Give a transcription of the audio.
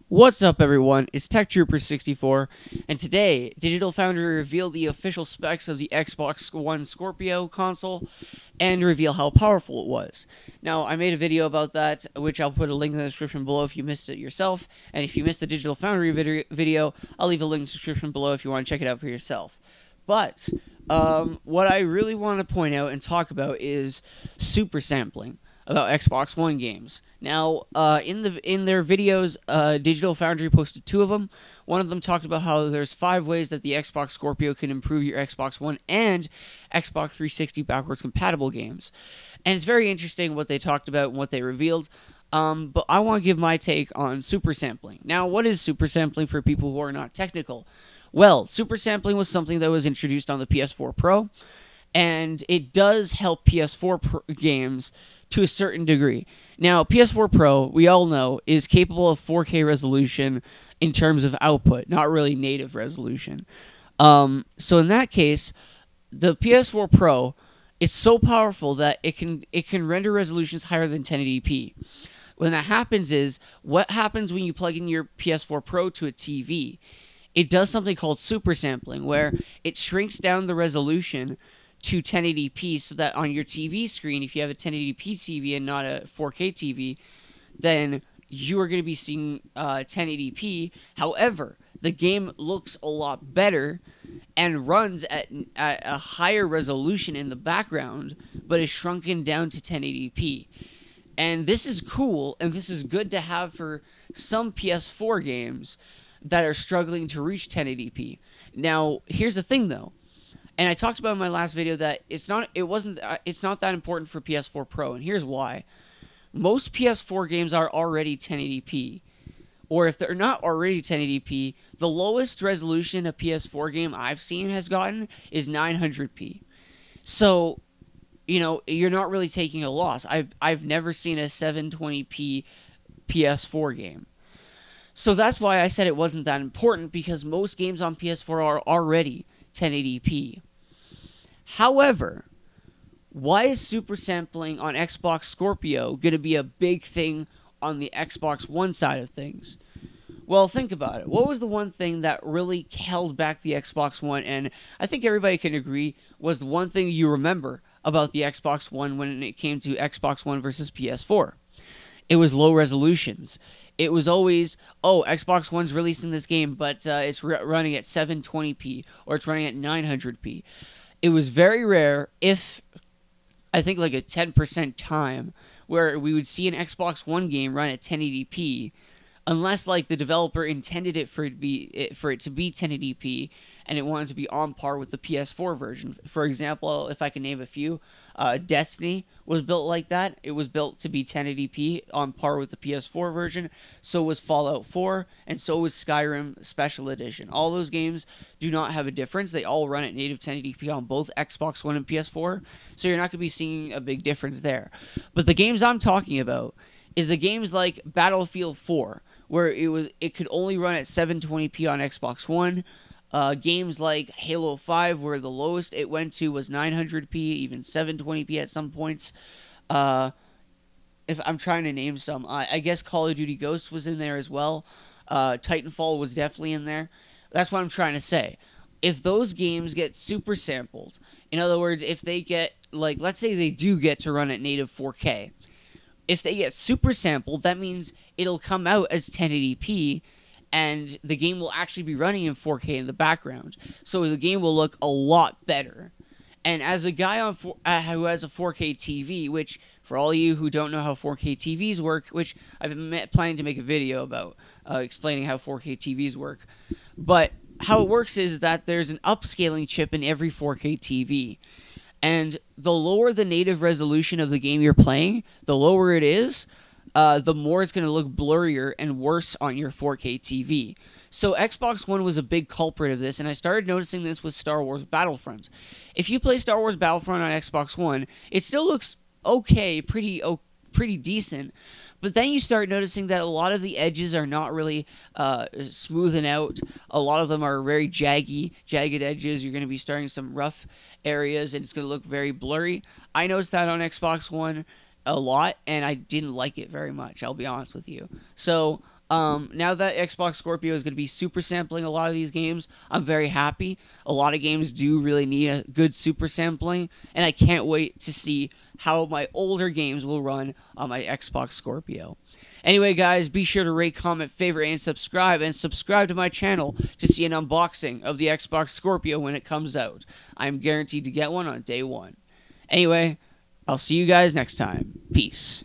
What's up, everyone? It's TechTrooper64, and today, Digital Foundry revealed the official specs of the Xbox One Scorpio console and reveal how powerful it was. Now, I made a video about that, which I'll put a link in the description below if you missed it yourself, and if you missed the Digital Foundry video, I'll leave a link in the description below if you want to check it out for yourself. But, what I really want to point out and talk about is Supersampling about Xbox One games. Now, in their videos, Digital Foundry posted 2 of them. One of them talked about how there's 5 ways that the Xbox Scorpio can improve your Xbox One and Xbox 360 backwards compatible games. And it's very interesting what they talked about and what they revealed. But I want to give my take on supersampling. Now, what is supersampling for people who are not technical? Well, supersampling was something that was introduced on the PS4 Pro, and it does help PS4 games to a certain degree. Now, PS4 Pro, we all know, is capable of 4K resolution in terms of output, not really native resolution. So in that case, the PS4 Pro is so powerful that it can render resolutions higher than 1080p. When that happens is, what happens when you plug in your PS4 Pro to a TV? It does something called supersampling, where it shrinks down the resolution to 1080p so that on your TV screen, if you have a 1080p TV and not a 4K TV, then you are going to be seeing 1080p. However, the game looks a lot better and runs at a higher resolution in the background, but is shrunken down to 1080p. And this is cool, and this is good to have for some PS4 games that are struggling to reach 1080p. Now, here's the thing, though. And I talked about in my last video that it's not that important for PS4 Pro, and here's why. Most PS4 games are already 1080p. Or if they're not already 1080p, the lowest resolution a PS4 game I've seen has gotten is 900p. So, you know, you're not really taking a loss. I've never seen a 720p PS4 game. So that's why I said it wasn't that important, because most games on PS4 are already 1080p. However, why is supersampling on Xbox Scorpio going to be a big thing on the Xbox One side of things? Well, think about it. What was the one thing that really held back the Xbox One, and I think everybody can agree was the one thing you remember about the Xbox One when it came to Xbox One versus PS4? It was low resolutions. It was always, oh, Xbox One's releasing this game, but it's running at 720p, or it's running at 900p. It was very rare, if, I think like a 10% time, where we would see an Xbox One game run at 1080p, unless like the developer intended it for it to be 1080p, and it wanted to be on par with the PS4 version. For example, if I can name a few, Destiny was built like that. It was built to be 1080p on par with the PS4 version. So was Fallout 4, and so was Skyrim Special Edition. All those games do not have a difference. They all run at native 1080p on both Xbox One and PS4, so you're not going to be seeing a big difference there. But the games I'm talking about is the games like Battlefield 4, where it could only run at 720p on Xbox One. Games like Halo 5, where the lowest it went to was 900p, even 720p at some points. If I'm trying to name some, I guess Call of Duty Ghosts was in there as well. Titanfall was definitely in there. That's what I'm trying to say. If those games get super sampled, in other words, if they get, like, let's say they do get to run at native 4K. If they get super sampled, that means it'll come out as 1080p, and the game will actually be running in 4K in the background. So the game will look a lot better. And as a guy who has a 4K TV, which, for all you who don't know how 4K TVs work, which I've been planning to make a video about explaining how 4K TVs work. But how it works is that there's an upscaling chip in every 4K TV. And the lower the native resolution of the game you're playing, the lower it is, the more it's going to look blurrier and worse on your 4K TV. So Xbox One was a big culprit of this, and I started noticing this with Star Wars Battlefront. If you play Star Wars Battlefront on Xbox One, it still looks okay, pretty decent, but then you start noticing that a lot of the edges are not really smoothing out. A lot of them are very jagged edges. You're going to be starting some rough areas, and it's going to look very blurry. I noticed that on Xbox One a lot, and I didn't like it very much, I'll be honest with you. So Now that Xbox Scorpio is going to be super sampling a lot of these games, I'm very happy. A lot of games do really need a good super sampling, and I can't wait to see how my older games will run on my Xbox Scorpio. Anyway, guys, be sure to rate, comment, favorite, and subscribe to my channel to see an unboxing of the Xbox Scorpio when it comes out. I'm guaranteed to get one on day one. Anyway, I'll see you guys next time. Peace.